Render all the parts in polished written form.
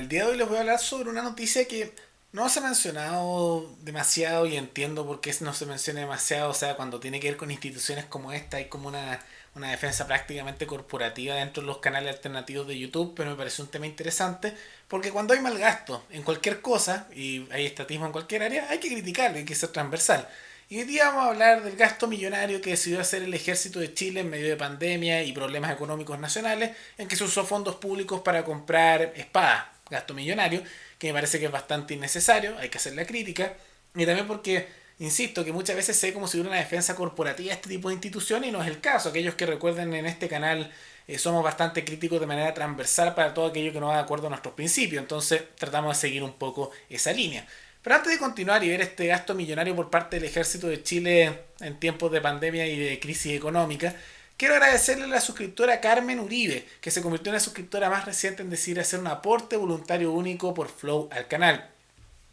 El día de hoy les voy a hablar sobre una noticia que no se ha mencionado demasiado y entiendo por qué no se menciona demasiado. O sea, cuando tiene que ver con instituciones como esta, hay como una defensa prácticamente corporativa dentro de los canales alternativos de YouTube, pero me parece un tema interesante porque cuando hay mal gasto en cualquier cosa y hay estatismo en cualquier área, hay que criticarlo, hay que ser transversal. Y hoy día vamos a hablar del gasto millonario que decidió hacer el ejército de Chile en medio de pandemia y problemas económicos nacionales, en que se usó fondos públicos para comprar espadas. Gasto millonario, que me parece que es bastante innecesario, hay que hacer la crítica. Y también porque, insisto, que muchas veces se ve como si hubiera una defensa corporativa de este tipo de instituciones y no es el caso. Aquellos que recuerden en este canal somos bastante críticos de manera transversal para todo aquello que no va de acuerdo a nuestros principios. Entonces tratamos de seguir un poco esa línea. Pero antes de continuar y ver este gasto millonario por parte del ejército de Chile en tiempos de pandemia y de crisis económica, quiero agradecerle a la suscriptora Carmen Uribe, que se convirtió en la suscriptora más reciente en decidir hacer un aporte voluntario único por Flow al canal.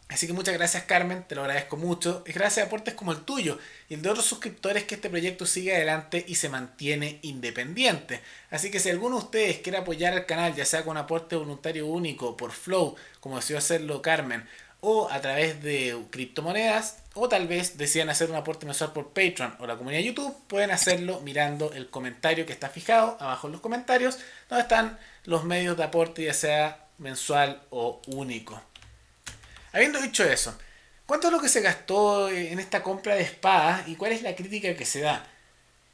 Así que muchas gracias Carmen, te lo agradezco mucho. Es gracias a aportes como el tuyo y el de otros suscriptores que este proyecto sigue adelante y se mantiene independiente. Así que si alguno de ustedes quiere apoyar al canal, ya sea con aporte voluntario único por Flow, como decidió hacerlo Carmen, o a través de criptomonedas, o tal vez decidan hacer un aporte mensual por Patreon o la comunidad de YouTube, pueden hacerlo mirando el comentario que está fijado abajo en los comentarios, donde están los medios de aporte, ya sea mensual o único. Habiendo dicho eso, ¿cuánto es lo que se gastó en esta compra de espadas y cuál es la crítica que se da?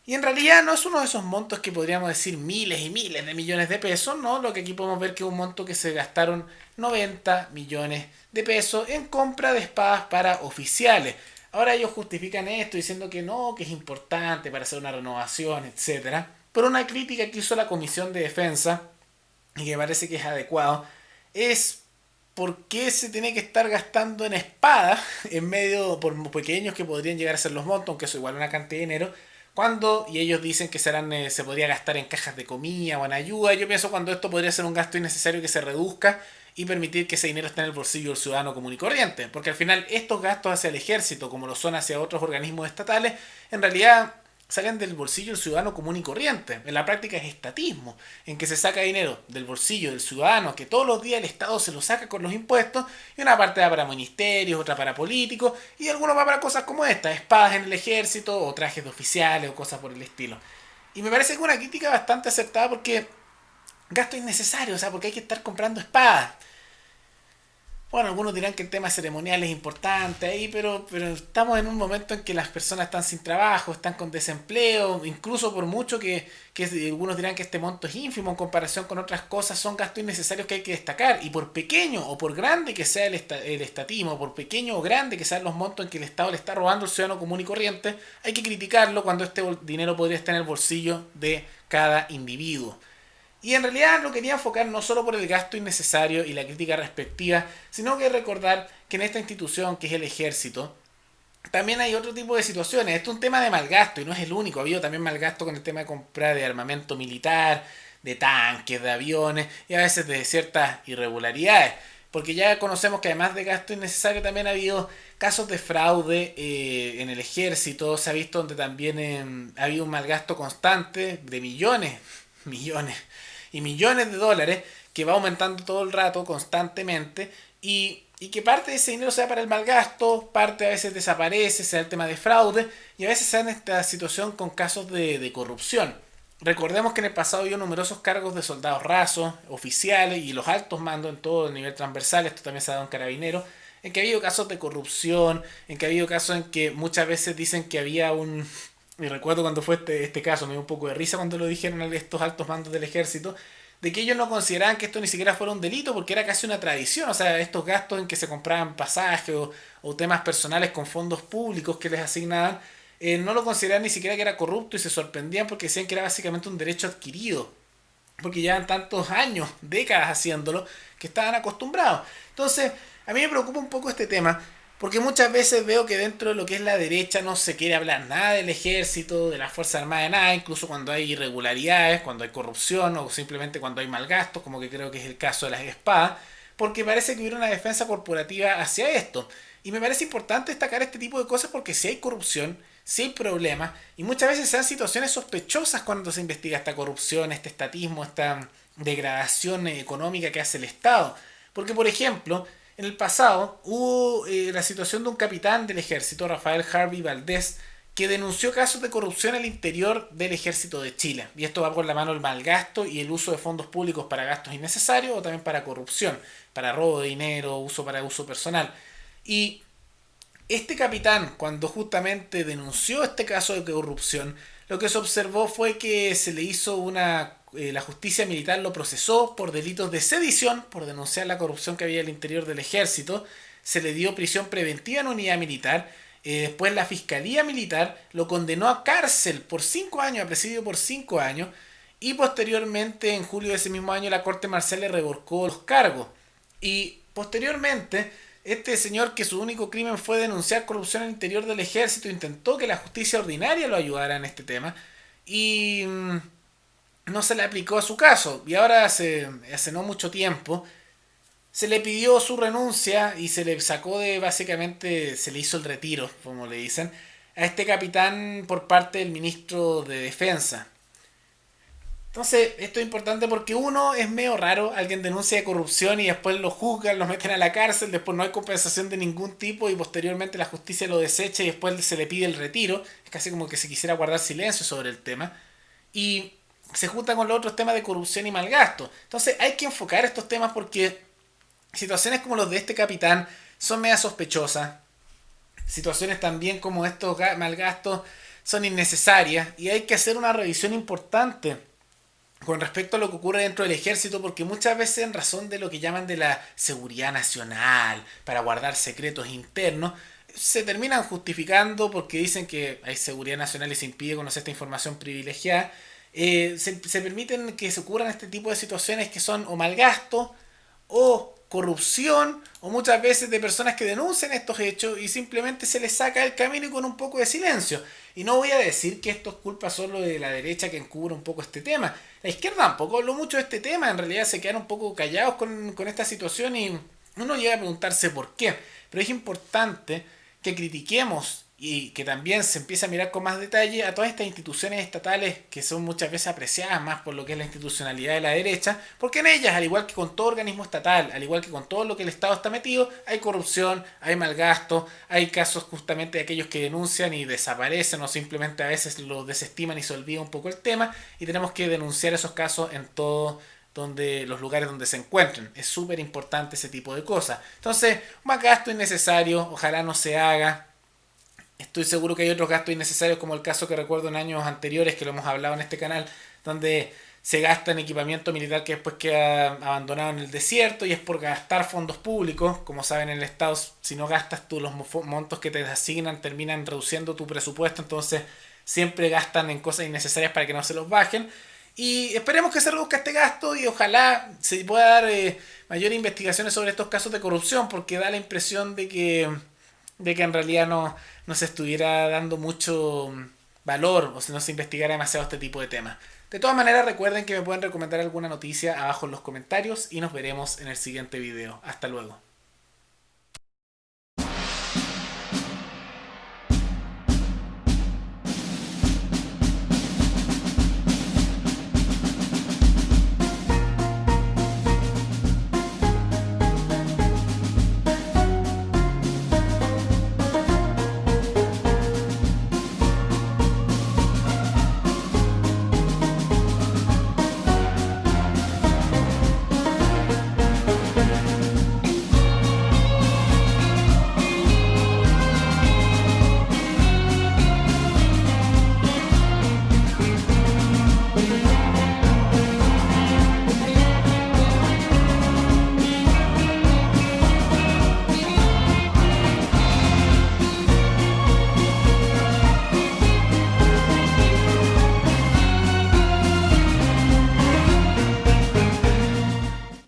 Y en realidad no es uno de esos montos que podríamos decir miles y miles de millones de pesos, ¿no? Lo que aquí podemos ver que es un monto que se gastaron 90 millones de pesos en compra de espadas para oficiales. Ahora ellos justifican esto diciendo que no, que es importante para hacer una renovación, etcétera. Pero una crítica que hizo la Comisión de Defensa, y que me parece que es adecuado, es por qué se tiene que estar gastando en espadas en medio, por pequeños que podrían llegar a ser los montos, aunque eso igual una cantidad de dinero, cuando, y ellos dicen que se podría gastar en cajas de comida o en ayuda. Yo pienso cuando esto podría ser un gasto innecesario que se reduzca y permitir que ese dinero esté en el bolsillo del ciudadano común y corriente. Porque al final estos gastos hacia el ejército, como lo son hacia otros organismos estatales, en realidad salen del bolsillo del ciudadano común y corriente. En la práctica es estatismo, en que se saca dinero del bolsillo del ciudadano, que todos los días el Estado se lo saca con los impuestos, y una parte va para ministerios, otra para políticos, y algunos va para cosas como esta, espadas en el ejército, o trajes de oficiales, o cosas por el estilo. Y me parece que es una crítica bastante acertada porque gasto innecesario, o sea, porque hay que estar comprando espadas. Bueno, algunos dirán que el tema ceremonial es importante ahí, pero estamos en un momento en que las personas están sin trabajo, están con desempleo, incluso por mucho que algunos dirán que este monto es ínfimo en comparación con otras cosas, son gastos innecesarios que hay que destacar. Y por pequeño o por grande que sea el estatismo, por pequeño o grande que sean los montos en que el Estado le está robando al ciudadano común y corriente, hay que criticarlo cuando este dinero podría estar en el bolsillo de cada individuo. Y en realidad lo quería enfocar no solo por el gasto innecesario y la crítica respectiva, sino que recordar que en esta institución, que es el ejército, también hay otro tipo de situaciones. Esto es un tema de malgasto y no es el único. Ha habido también malgasto con el tema de compra de armamento militar, de tanques, de aviones y a veces de ciertas irregularidades. Porque ya conocemos que además de gasto innecesario también ha habido casos de fraude en el ejército. Se ha visto donde también ha habido un malgasto constante de millones, millones y millones de dólares que va aumentando todo el rato, constantemente, y que parte de ese dinero sea para el mal gasto, parte a veces desaparece, sea el tema de fraude, y a veces se da en esta situación con casos de corrupción. Recordemos que en el pasado había numerosos cargos de soldados rasos, oficiales y los altos mandos en todo el nivel transversal, esto también se ha dado en carabineros, en que ha habido casos de corrupción, en que ha habido casos en que muchas veces dicen que había un, y recuerdo cuando fue este caso, me dio un poco de risa cuando lo dijeron a estos altos mandos del ejército, de que ellos no consideraban que esto ni siquiera fuera un delito porque era casi una tradición, o sea, estos gastos en que se compraban pasajes o temas personales con fondos públicos que les asignaban, no lo consideraban ni siquiera que era corrupto y se sorprendían porque decían que era básicamente un derecho adquirido, porque llevan tantos años, décadas haciéndolo, que estaban acostumbrados. Entonces, a mí me preocupa un poco este tema, porque muchas veces veo que dentro de lo que es la derecha no se quiere hablar nada del ejército, de las Fuerzas Armadas, de nada, incluso cuando hay irregularidades, cuando hay corrupción o simplemente cuando hay mal gasto, como que creo que es el caso de las espadas, porque parece que hubiera una defensa corporativa hacia esto. Y me parece importante destacar este tipo de cosas porque si hay corrupción, si hay problemas, y muchas veces se dan situaciones sospechosas cuando se investiga esta corrupción, este estatismo, esta degradación económica que hace el Estado. Porque, por ejemplo, en el pasado hubo la situación de un capitán del ejército, Rafael Harvey Valdés, que denunció casos de corrupción al interior del ejército de Chile. Y esto va por la mano del mal gasto y el uso de fondos públicos para gastos innecesarios o también para corrupción, para robo de dinero, uso para uso personal. Y este capitán, cuando justamente denunció este caso de corrupción, lo que se observó fue que se le hizo una... la justicia militar lo procesó por delitos de sedición, por denunciar la corrupción que había al interior del ejército. Se le dio prisión preventiva en unidad militar. Después la fiscalía militar lo condenó a cárcel por 5 años, a presidio por 5 años. Y posteriormente, en julio de ese mismo año, la Corte Marcial le revocó los cargos. Y posteriormente, este señor, que su único crimen fue denunciar corrupción al interior del ejército, intentó que la justicia ordinaria lo ayudara en este tema y no se le aplicó a su caso. Y ahora, hace no mucho tiempo, se le pidió su renuncia y se le sacó de, básicamente, se le hizo el retiro, como le dicen, a este capitán por parte del ministro de Defensa. Entonces, esto es importante porque uno, es medio raro, alguien denuncia de corrupción y después lo juzgan, lo meten a la cárcel, después no hay compensación de ningún tipo y posteriormente la justicia lo desecha y después se le pide el retiro. Es casi como que se quisiera guardar silencio sobre el tema. Y se junta con los otros temas de corrupción y malgasto. Entonces hay que enfocar estos temas porque situaciones como los de este capitán son media sospechosas. Situaciones también como estos malgastos son innecesarias y hay que hacer una revisión importante con respecto a lo que ocurre dentro del ejército, porque muchas veces en razón de lo que llaman de la seguridad nacional, para guardar secretos internos, se terminan justificando porque dicen que hay seguridad nacional y se impide conocer esta información privilegiada. Se permiten que se ocurran este tipo de situaciones que son o malgasto o corrupción o muchas veces de personas que denuncian estos hechos y simplemente se les saca el camino y con un poco de silencio. Y no voy a decir que esto es culpa solo de la derecha que encubre un poco este tema. La izquierda tampoco habló mucho de este tema, en realidad se quedaron un poco callados con esta situación y uno llega a preguntarse por qué. Pero es importante que critiquemos y que también se empiece a mirar con más detalle a todas estas instituciones estatales que son muchas veces apreciadas más por lo que es la institucionalidad de la derecha, porque en ellas, al igual que con todo organismo estatal, al igual que con todo lo que el Estado está metido, hay corrupción, hay mal gasto, hay casos justamente de aquellos que denuncian y desaparecen o simplemente a veces lo desestiman y se olvida un poco el tema y tenemos que denunciar esos casos en todo donde los lugares donde se encuentren. Es súper importante ese tipo de cosas. Entonces, más gasto innecesario, ojalá no se haga. Estoy seguro que hay otros gastos innecesarios, como el caso que recuerdo en años anteriores, que lo hemos hablado en este canal, donde se gasta en equipamiento militar que después queda abandonado en el desierto y es por gastar fondos públicos. Como saben, en el Estado, si no gastas tú los montos que te asignan, terminan reduciendo tu presupuesto, entonces siempre gastan en cosas innecesarias para que no se los bajen. Y esperemos que se reduzca este gasto y ojalá se pueda dar mayores investigaciones sobre estos casos de corrupción, porque da la impresión de que en realidad no se estuviera dando mucho valor o si no se investigara demasiado este tipo de temas. De todas maneras, recuerden que me pueden recomendar alguna noticia abajo en los comentarios y nos veremos en el siguiente video. Hasta luego.